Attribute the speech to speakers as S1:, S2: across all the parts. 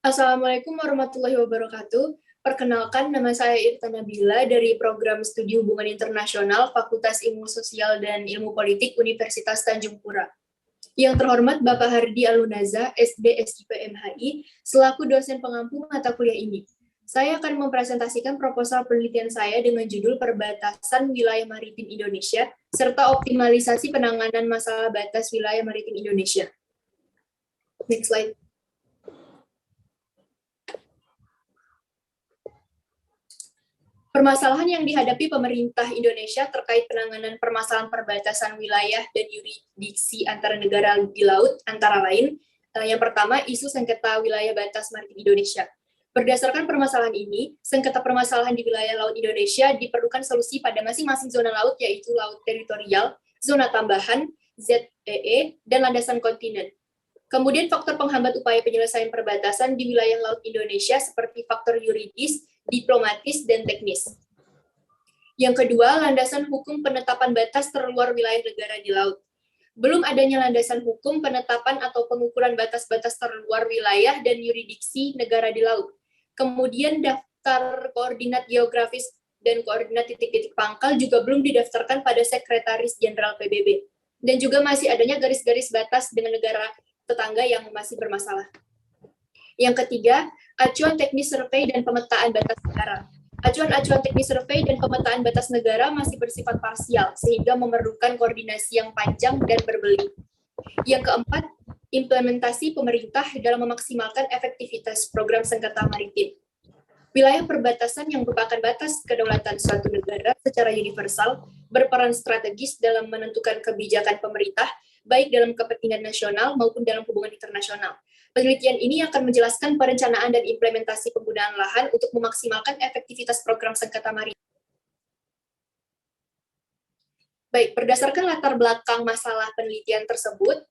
S1: Assalamualaikum warahmatullahi wabarakatuh. Perkenalkan, nama saya Irta Nabila dari Program Studi Hubungan Internasional Fakultas Ilmu Sosial dan Ilmu Politik Universitas Tanjung Pura. Yang terhormat Bapak Hardi Alunaza, SD SIP MHI, selaku dosen pengampu mata kuliah ini. Saya akan mempresentasikan proposal penelitian saya dengan judul Perbatasan Wilayah Maritim Indonesia, serta optimalisasi penanganan masalah batas wilayah maritim Indonesia. Next slide. Permasalahan yang dihadapi pemerintah Indonesia terkait penanganan permasalahan perbatasan wilayah dan yurisdiksi antara negara di laut, antara lain, yang pertama, isu sengketa wilayah batas maritim Indonesia. Berdasarkan permasalahan ini, sengketa permasalahan di wilayah laut Indonesia diperlukan solusi pada masing-masing zona laut, yaitu laut teritorial, zona tambahan, ZEE, dan landasan kontinen. Kemudian faktor penghambat upaya penyelesaian perbatasan di wilayah laut Indonesia seperti faktor yuridis, diplomatis, dan teknis. Yang kedua, landasan hukum penetapan batas terluar wilayah negara di laut. Belum adanya landasan hukum penetapan atau pengukuran batas-batas terluar wilayah dan yurisdiksi negara di laut. Kemudian daftar koordinat geografis dan koordinat titik-titik pangkal juga belum didaftarkan pada Sekretaris Jenderal PBB. Dan juga masih adanya garis-garis batas dengan negara tetangga yang masih bermasalah. Yang ketiga, acuan teknis survei dan pemetaan batas negara. Acuan-acuan teknis survei dan pemetaan batas negara masih bersifat parsial, sehingga memerlukan koordinasi yang panjang dan berbelit. Yang keempat, implementasi pemerintah dalam memaksimalkan efektivitas program sengketa maritim. Wilayah perbatasan yang merupakan batas kedaulatan suatu negara secara universal berperan strategis dalam menentukan kebijakan pemerintah, baik dalam kepentingan nasional maupun dalam hubungan internasional. Penelitian ini akan menjelaskan perencanaan dan implementasi penggunaan lahan untuk memaksimalkan efektivitas program sengketa maritim. Baik, berdasarkan latar belakang masalah penelitian tersebut,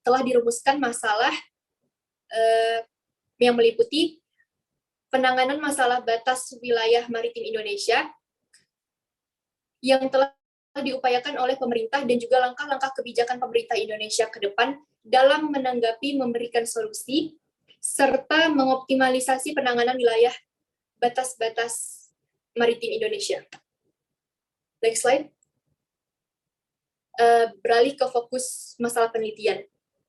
S1: telah dirumuskan masalah yang meliputi penanganan masalah batas wilayah maritim Indonesia yang telah diupayakan oleh pemerintah dan juga langkah-langkah kebijakan pemerintah Indonesia ke depan dalam menanggapi, memberikan solusi, serta mengoptimalisasi penanganan wilayah batas-batas maritim Indonesia. Next slide. Beralih ke fokus masalah penelitian,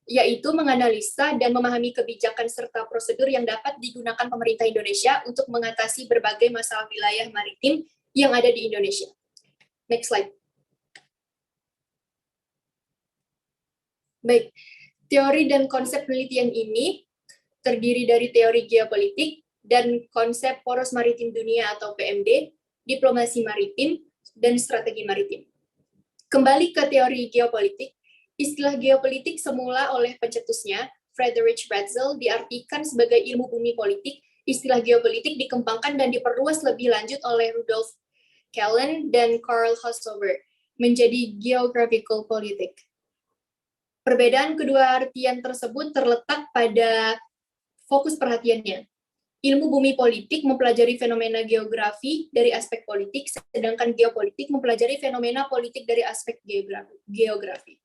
S1: yaitu menganalisa dan memahami kebijakan serta prosedur yang dapat digunakan pemerintah Indonesia untuk mengatasi berbagai masalah wilayah maritim yang ada di Indonesia. Next slide. Baik, teori dan konsep penelitian ini terdiri dari teori geopolitik dan konsep poros maritim dunia atau PMD, diplomasi maritim, dan strategi maritim. Kembali ke teori geopolitik, istilah geopolitik semula oleh pencetusnya, Friedrich Ratzel, diartikan sebagai ilmu bumi politik. Istilah geopolitik dikembangkan dan diperluas lebih lanjut oleh Rudolf Kellen dan Karl Haushofer menjadi geographical politics. Perbedaan kedua artian tersebut terletak pada fokus perhatiannya. Ilmu bumi politik mempelajari fenomena geografi dari aspek politik, sedangkan geopolitik mempelajari fenomena politik dari aspek geografi.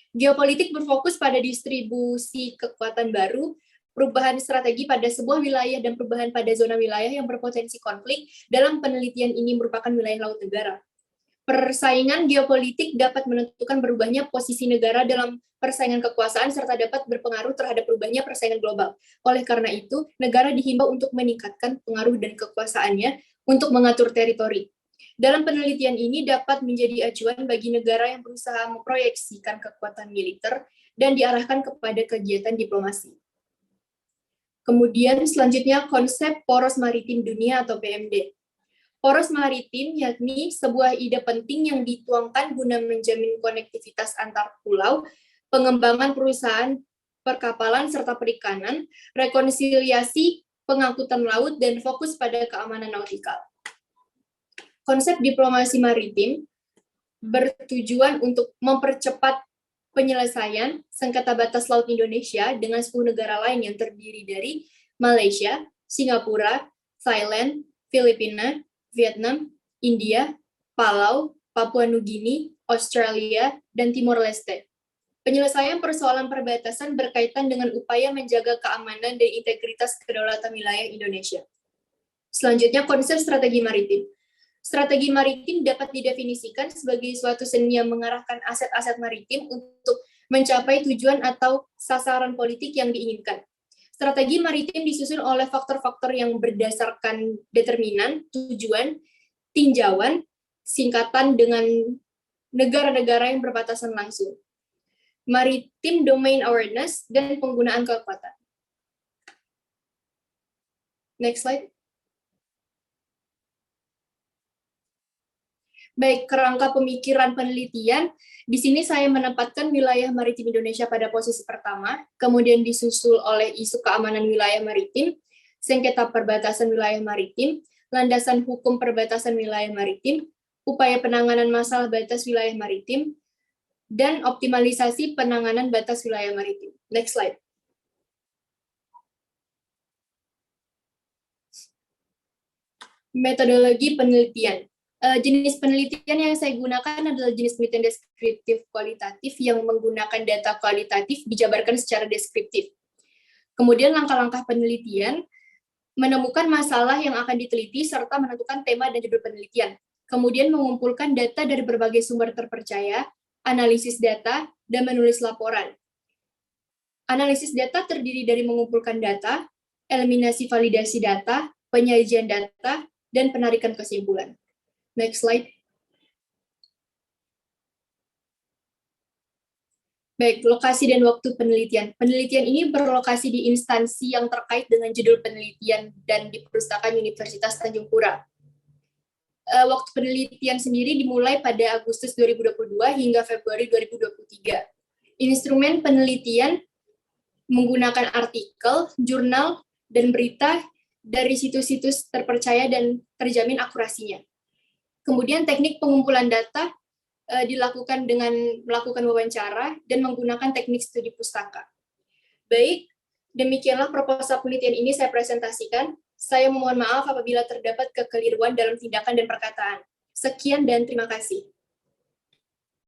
S1: Geopolitik berfokus pada distribusi kekuatan baru, perubahan strategi pada sebuah wilayah, dan perubahan pada zona wilayah yang berpotensi konflik. Dalam penelitian ini merupakan wilayah laut negara. Persaingan geopolitik dapat menentukan berubahnya posisi negara dalam persaingan kekuasaan serta dapat berpengaruh terhadap berubahnya persaingan global. Oleh karena itu, negara dihimbau untuk meningkatkan pengaruh dan kekuasaannya untuk mengatur teritori. Dalam penelitian ini dapat menjadi acuan bagi negara yang berusaha memproyeksikan kekuatan militer dan diarahkan kepada kegiatan diplomasi. Kemudian selanjutnya konsep poros maritim dunia atau PMD. Poros maritim yakni sebuah ide penting yang dituangkan guna menjamin konektivitas antar pulau, pengembangan perusahaan perkapalan serta perikanan, rekonsiliasi pengangkutan laut, dan fokus pada keamanan nautikal. Konsep diplomasi maritim bertujuan untuk mempercepat penyelesaian sengketa batas laut Indonesia dengan 10 negara lain yang terdiri dari Malaysia, Singapura, Thailand, Filipina, Vietnam, India, Palau, Papua Nugini, Australia, dan Timor Leste. Penyelesaian persoalan perbatasan berkaitan dengan upaya menjaga keamanan dan integritas kedaulatan wilayah Indonesia. Selanjutnya, konsep strategi maritim. Strategi maritim dapat didefinisikan sebagai suatu seni yang mengarahkan aset-aset maritim untuk mencapai tujuan atau sasaran politik yang diinginkan. Strategi maritim disusun oleh faktor-faktor yang berdasarkan determinan, tujuan, tinjauan, singkatan dengan negara-negara yang berbatasan langsung, maritim domain awareness, dan penggunaan kekuatan. Next slide. Baik, kerangka pemikiran penelitian, di sini saya menempatkan wilayah maritim Indonesia pada posisi pertama, kemudian disusul oleh isu keamanan wilayah maritim, sengketa perbatasan wilayah maritim, landasan hukum perbatasan wilayah maritim, upaya penanganan masalah batas wilayah maritim, dan optimalisasi penanganan batas wilayah maritim. Next slide. Metodologi penelitian. Jenis penelitian yang saya gunakan adalah jenis penelitian deskriptif kualitatif yang menggunakan data kualitatif dijabarkan secara deskriptif. Kemudian langkah-langkah penelitian, menemukan masalah yang akan diteliti serta menentukan tema dan judul penelitian. Kemudian mengumpulkan data dari berbagai sumber terpercaya, analisis data, dan menulis laporan. Analisis data terdiri dari mengumpulkan data, eliminasi validasi data, penyajian data, dan penarikan kesimpulan. Next slide. Baik, lokasi dan waktu penelitian. Penelitian ini berlokasi di instansi yang terkait dengan judul penelitian dan di Perpustakaan Universitas Tanjung Pura. Waktu penelitian sendiri dimulai pada Agustus 2022 hingga Februari 2023. Instrumen penelitian menggunakan artikel, jurnal, dan berita dari situs-situs terpercaya dan terjamin akurasinya. Kemudian teknik pengumpulan data dilakukan dengan melakukan wawancara dan menggunakan teknik studi pustaka. Baik, demikianlah proposal penelitian ini saya presentasikan. Saya memohon maaf apabila terdapat kekeliruan dalam tindakan dan perkataan. Sekian dan terima kasih.